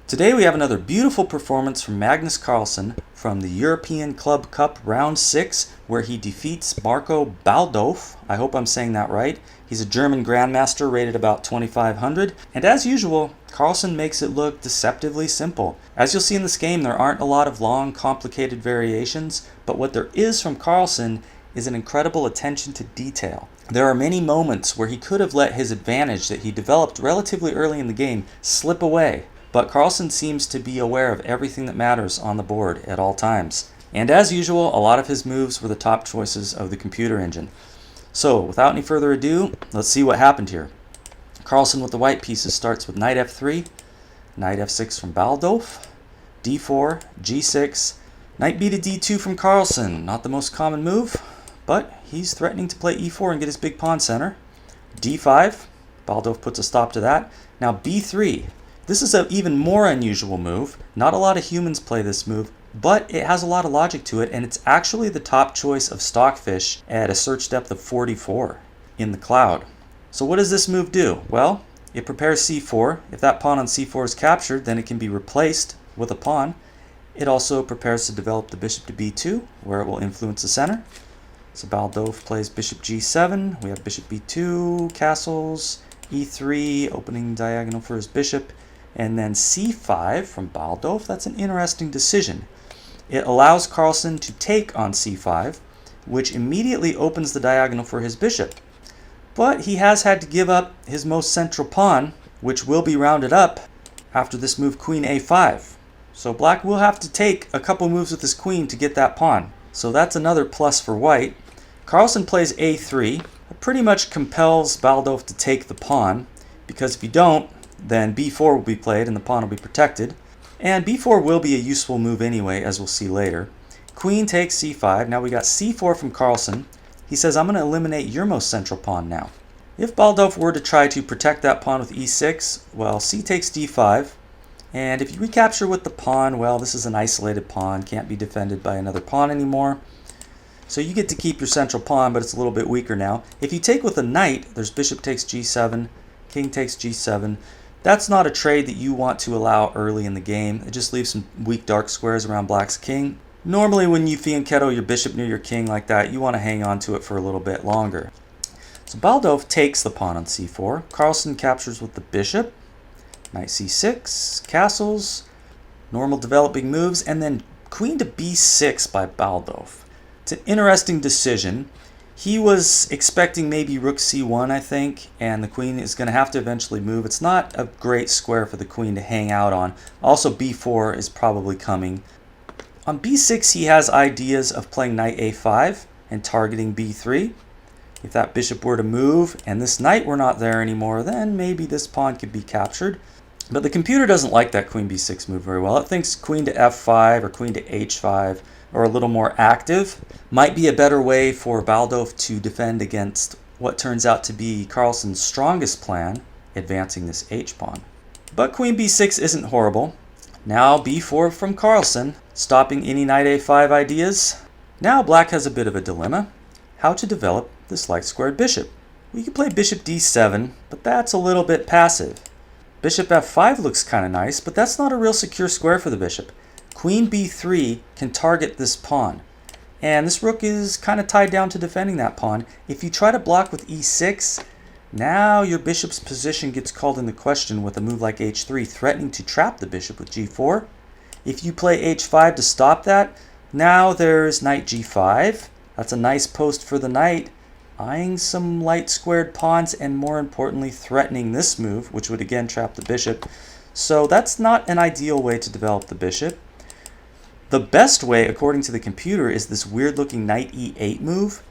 Today we have another beautiful performance from Magnus Carlsen from the European Club Cup Round 6, where he defeats Marco Baldauf. I hope I'm saying that right. He's a German grandmaster rated about 2500, and as usual, Carlsen makes it look deceptively simple. As you'll see in this game, there aren't a lot of long, complicated variations, but what there is from Carlsen is an incredible attention to detail. There are many moments where he could have let his advantage that he developed relatively early in the game slip away. But Carlsen seems to be aware of everything that matters on the board at all times. And as usual, a lot of his moves were the top choices of the computer engine. So, without any further ado, let's see what happened here. Carlsen with the white pieces starts with knight f3, knight f6 from Baldauf, d4, g6, knight b to d2 from Carlsen. Not the most common move, but he's threatening to play e4 and get his big pawn center. d5, Baldauf puts a stop to that. Now b3. This is an even more unusual move. Not a lot of humans play this move, but it has a lot of logic to it, and it's actually the top choice of Stockfish at a search depth of 44 in the cloud. So what does this move do? Well, it prepares c4. If that pawn on c4 is captured, then it can be replaced with a pawn. It also prepares to develop the bishop to b2, where it will influence the center. So Baldauf plays bishop g7. We have bishop b2, castles, e3, opening diagonal for his bishop. And then c5 from Baldauf. That's an interesting decision. It allows Carlsen to take on c5, which immediately opens the diagonal for his bishop. But he has had to give up his most central pawn, which will be rounded up after this move queen a5. So black will have to take a couple moves with his queen to get that pawn. So that's another plus for white. Carlsen plays a3. It pretty much compels Baldauf to take the pawn, because if you don't, then b4 will be played and the pawn will be protected. And b4 will be a useful move anyway, as we'll see later. Queen takes c5. Now we got c4 from Carlsen. He says, I'm going to eliminate your most central pawn now. If Baldauf were to try to protect that pawn with e6, well, c takes d5. And if you recapture with the pawn, well, this is an isolated pawn. Can't be defended by another pawn anymore. So you get to keep your central pawn, but it's a little bit weaker now. If you take with a knight, there's bishop takes g7, king takes g7. That's not a trade that you want to allow early in the game. It just leaves some weak dark squares around black's king. Normally when you fianchetto your bishop near your king like that, you want to hang on to it for a little bit longer. So Baldauf takes the pawn on c4. Carlsen captures with the bishop. Knight c6, castles, normal developing moves, and then queen to b6 by Baldauf. It's an interesting decision. He was expecting maybe rook c1, I think, and the queen is going to have to eventually move. It's not a great square for the queen to hang out on. Also, b4 is probably coming. On b6, he has ideas of playing knight a5 and targeting b3. If that bishop were to move and this knight were not there anymore, then maybe this pawn could be captured. But the computer doesn't like that queen b6 move very well. It thinks queen to f5 or queen to h5 or a little more active might be a better way for Baldauf to defend against what turns out to be Carlsen's strongest plan, advancing this h-pawn. But queen b6 isn't horrible. Now b4 from Carlsen, stopping any knight a5 ideas. Now black has a bit of a dilemma. How to develop this light-squared bishop? We could play bishop d7, but that's a little bit passive. Bishop f5 looks kind of nice, but that's not a real secure square for the bishop. Queen b3 can target this pawn, and this rook is kind of tied down to defending that pawn. If you try to block with e6, now your bishop's position gets called into question with a move like h3, threatening to trap the bishop with g4. If you play h5 to stop that, now there's knight g5. That's a nice post for the knight, eyeing some light squared pawns, and more importantly, threatening this move, which would again trap the bishop. So that's not an ideal way to develop the bishop. The best way, according to the computer, is this weird-looking knight e8 move,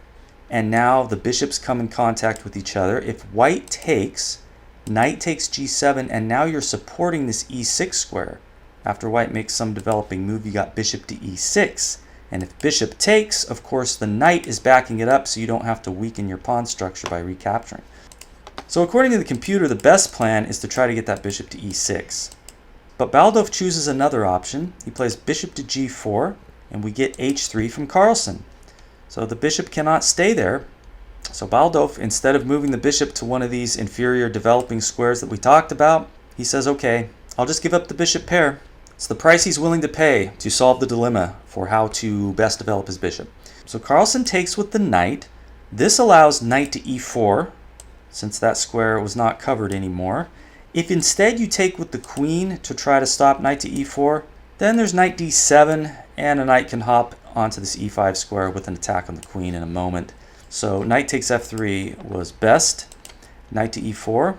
and now the bishops come in contact with each other. If white takes, knight takes g7, and now you're supporting this e6 square. After white makes some developing move, you got bishop to e6. And if bishop takes, of course, the knight is backing it up, so you don't have to weaken your pawn structure by recapturing. So according to the computer, the best plan is to try to get that bishop to e6. But Baldauf chooses another option. He plays bishop to g4, and we get h3 from Carlsen. So the bishop cannot stay there. So Baldauf, instead of moving the bishop to one of these inferior developing squares that we talked about, he says, okay, I'll just give up the bishop pair. It's the price he's willing to pay to solve the dilemma for how to best develop his bishop. So Carlsen takes with the knight. This allows knight to e4, since that square was not covered anymore. If instead you take with the queen to try to stop knight to e4, then there's knight d7, and a knight can hop onto this e5 square with an attack on the queen in a moment. So knight takes f3 was best. Knight to e4,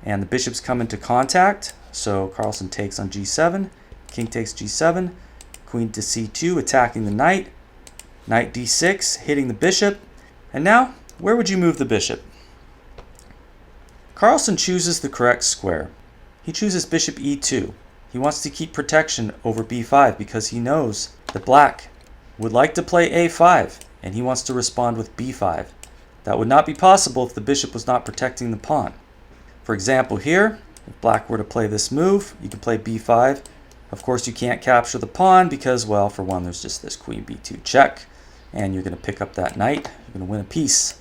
and the bishops come into contact. So Carlsen takes on g7, king takes g7, queen to c2, attacking the knight. Knight d6, hitting the bishop. And now, where would you move the bishop? Carlsen chooses the correct square. He chooses bishop e2. He wants to keep protection over b5 because he knows that black would like to play a5, and he wants to respond with b5. That would not be possible if the bishop was not protecting the pawn. For example here, if black were to play this move, you could play b5. Of course you can't capture the pawn because, well, for one, there's just this queen b2 check, and you're going to pick up that knight. You're going to win a piece.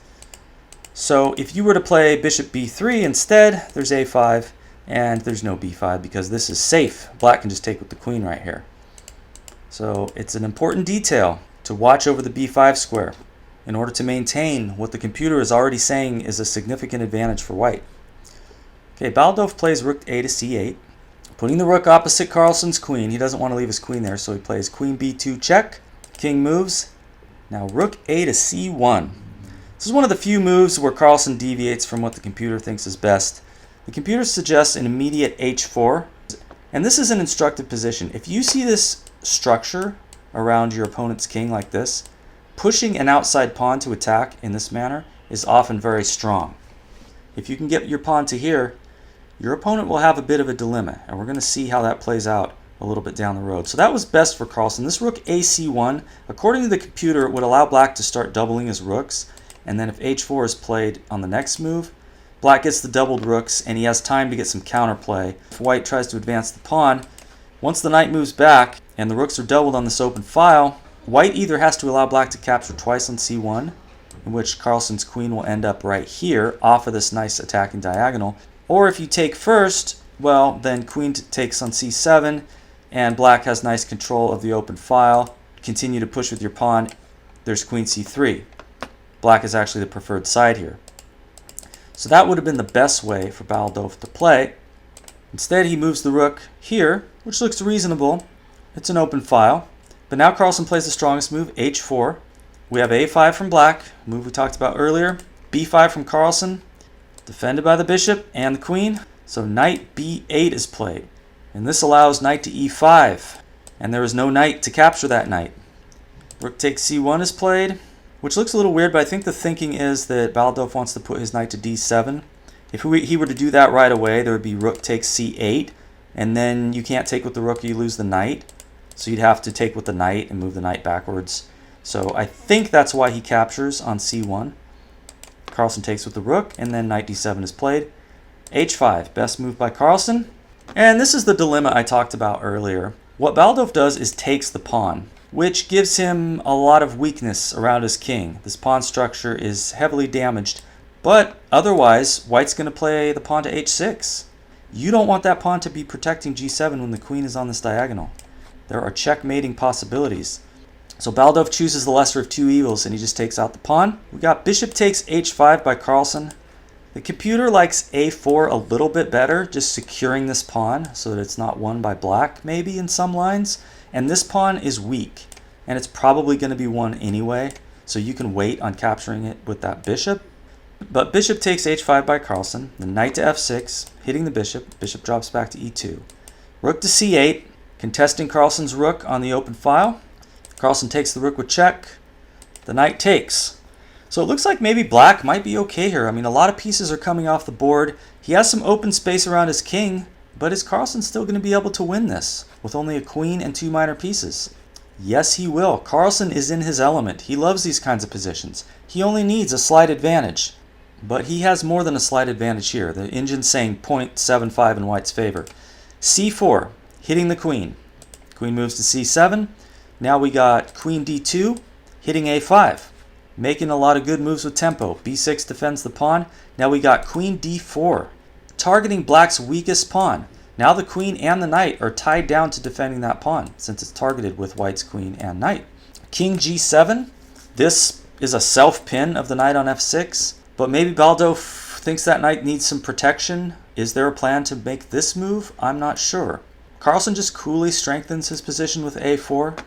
So if you were to play bishop b3 instead, there's a5, and there's no b5 because this is safe. Black can just take with the queen right here. So it's an important detail to watch over the b5 square in order to maintain what the computer is already saying is a significant advantage for white. Okay, Baldauf plays rook a to c8, putting the rook opposite Carlsen's queen. He doesn't want to leave his queen there, so he plays queen b2 check. King moves. Now rook a to c1. This is one of the few moves where Carlsen deviates from what the computer thinks is best. The computer suggests an immediate h4, and this is an instructive position. If you see this structure around your opponent's king like this, pushing an outside pawn to attack in this manner is often very strong. If you can get your pawn to here, your opponent will have a bit of a dilemma, and we're going to see how that plays out a little bit down the road. So that was best for Carlsen. This rook ac1, according to the computer, would allow black to start doubling his rooks, and then if h4 is played on the next move, black gets the doubled rooks, and he has time to get some counterplay. If white tries to advance the pawn, once the knight moves back and the rooks are doubled on this open file, white either has to allow black to capture twice on c1, in which Carlsen's queen will end up right here off of this nice attacking diagonal, or if you take first, well, then queen takes on c7, and black has nice control of the open file. Continue to push with your pawn. There's queen c3. Black is actually the preferred side here. So that would have been the best way for Baldauf to play. Instead, he moves the rook here, which looks reasonable. It's an open file. But now Carlsen plays the strongest move, h4. We have a5 from black, move we talked about earlier. b5 from Carlsen, defended by the bishop and the queen. So knight b8 is played. And this allows knight to e5. And there is no knight to capture that knight. Rook takes c1 is played, which looks a little weird, but I think the thinking is that Baldauf wants to put his knight to d7. If he were to do that right away, there would be rook takes c8, and then you can't take with the rook, you lose the knight. So you'd have to take with the knight and move the knight backwards. So I think that's why he captures on c1. Carlsen takes with the rook, and then knight d7 is played. h5, best move by Carlsen. And this is the dilemma I talked about earlier. What Baldauf does is takes the pawn, which gives him a lot of weakness around his king. This pawn structure is heavily damaged, but otherwise, white's going to play the pawn to h6. You don't want that pawn to be protecting g7 when the queen is on this diagonal. There are checkmating possibilities. So Baldauf chooses the lesser of two evils, and he just takes out the pawn. We got bishop takes h5 by Carlsen. The computer likes a4 a little bit better, just securing this pawn so that it's not won by black, maybe in some lines. And this pawn is weak, and it's probably going to be won anyway, so you can wait on capturing it with that bishop. But bishop takes h5 by Carlsen, the knight to f6, hitting the bishop. Bishop drops back to e2. Rook to c8, contesting Carlsen's rook on the open file. Carlsen takes the rook with check. The knight takes. So it looks like maybe black might be okay here. I mean, a lot of pieces are coming off the board. He has some open space around his king, but is Carlsen still going to be able to win this with only a queen and two minor pieces? Yes, he will. Carlsen is in his element. He loves these kinds of positions. He only needs a slight advantage. But he has more than a slight advantage here. The engine's saying 0.75 in white's favor. c4, hitting the queen. Queen moves to c7. Now we got queen d2, hitting a5. Making a lot of good moves with tempo. b6 defends the pawn. Now we got queen d4, targeting black's weakest pawn. Now the queen and the knight are tied down to defending that pawn, since it's targeted with white's queen and knight. King g7. This is a self-pin of the knight on f6, but maybe Baldauf thinks that knight needs some protection. Is there a plan to make this move? I'm not sure. Carlsen just coolly strengthens his position with a4.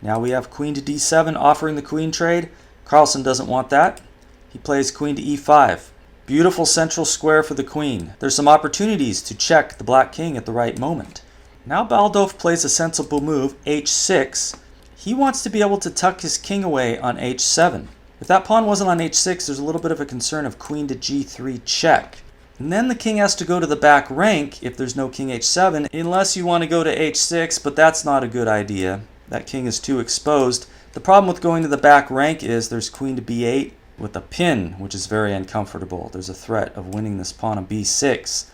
Now we have queen to d7 offering the queen trade. Carlsen doesn't want that. He plays queen to e5. Beautiful central square for the queen. There's some opportunities to check the black king at the right moment. Now Baldauf plays a sensible move, h6. He wants to be able to tuck his king away on h7. If that pawn wasn't on h6, there's a little bit of a concern of queen to g3 check. And then the king has to go to the back rank if there's no king h7, unless you want to go to h6, but that's not a good idea. That king is too exposed. The problem with going to the back rank is there's queen to b8 with a pin, which is very uncomfortable. There's a threat of winning this pawn on b6.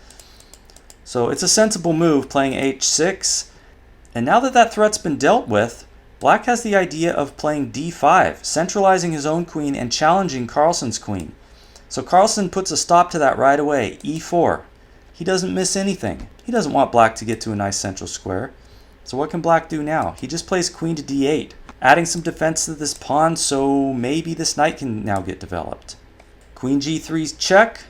So it's a sensible move playing h6. And now that that threat's been dealt with, black has the idea of playing d5, centralizing his own queen and challenging Carlsen's queen. So Carlsen puts a stop to that right away, e4. He doesn't miss anything. He doesn't want black to get to a nice central square. So what can black do now? He just plays queen to d8, adding some defense to this pawn, so maybe this knight can now get developed. Queen g3's check.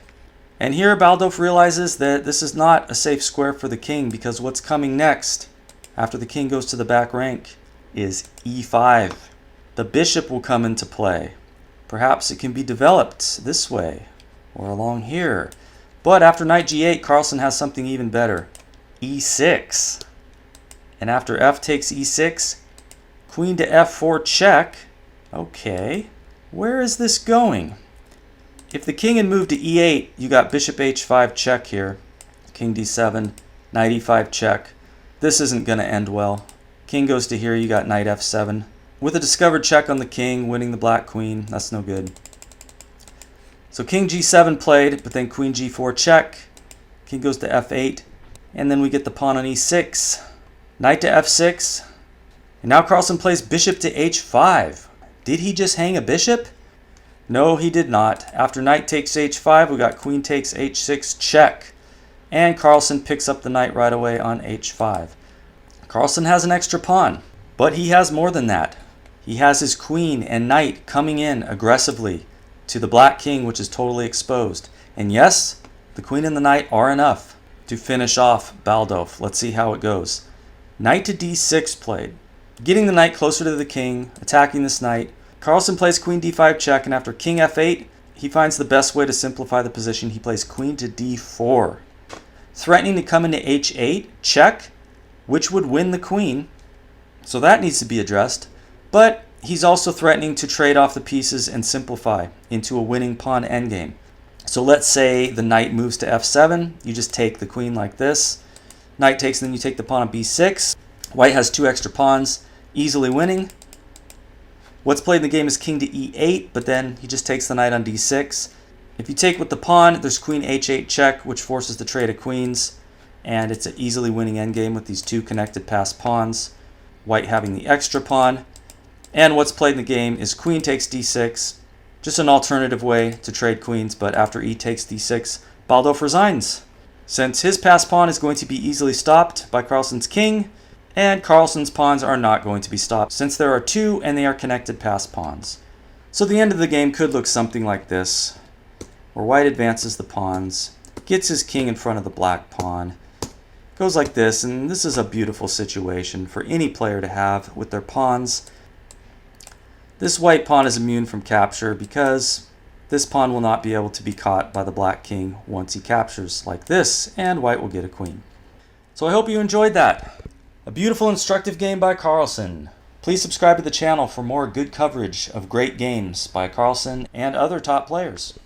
And here Baldauf realizes that this is not a safe square for the king, because what's coming next, after the king goes to the back rank, is e5. The bishop will come into play. Perhaps it can be developed this way, or along here. But after knight g8, Carlsen has something even better. e6. And after f takes e6, queen to f4 check. Okay, where is this going? If the king had moved to e8, you got bishop h5 check here. King d7, knight e5 check. This isn't going to end well. King goes to here, you got knight f7. With a discovered check on the king, winning the black queen, that's no good. So king g7 played, but then queen g4 check. King goes to f8, and then we get the pawn on e6. Knight to f6, and now Carlsen plays bishop to h5. Did he just hang a bishop? No, he did not. After knight takes h5, we got queen takes h6 check. And Carlsen picks up the knight right away on h5. Carlsen has an extra pawn, but he has more than that. He has his queen and knight coming in aggressively to the black king, which is totally exposed. And yes, the queen and the knight are enough to finish off Baldauf. Let's see how it goes. Knight to d6 played, getting the knight closer to the king, attacking this knight. Carlsen plays queen d5 check, and after king f8, he finds the best way to simplify the position. He plays queen to d4, threatening to come into h8 check, which would win the queen. So that needs to be addressed. But he's also threatening to trade off the pieces and simplify into a winning pawn endgame. So let's say the knight moves to f7. You just take the queen like this. Knight takes, and then you take the pawn on b6. White has two extra pawns, easily winning. What's played in the game is king to e8, but then he just takes the knight on d6. If you take with the pawn, there's queen h8 check, which forces the trade of queens. And it's an easily winning endgame with these two connected passed pawns. White having the extra pawn. And what's played in the game is queen takes d6. Just an alternative way to trade queens, but after e takes d6, Baldauf resigns, since his passed pawn is going to be easily stopped by Carlsen's king, and Carlsen's pawns are not going to be stopped, since there are two and they are connected passed pawns. So the end of the game could look something like this, where white advances the pawns, gets his king in front of the black pawn, goes like this, and this is a beautiful situation for any player to have with their pawns. This white pawn is immune from capture because this pawn will not be able to be caught by the black king once he captures like this, and white will get a queen. So I hope you enjoyed that. A beautiful instructive game by Carlsen. Please subscribe to the channel for more good coverage of great games by Carlsen and other top players.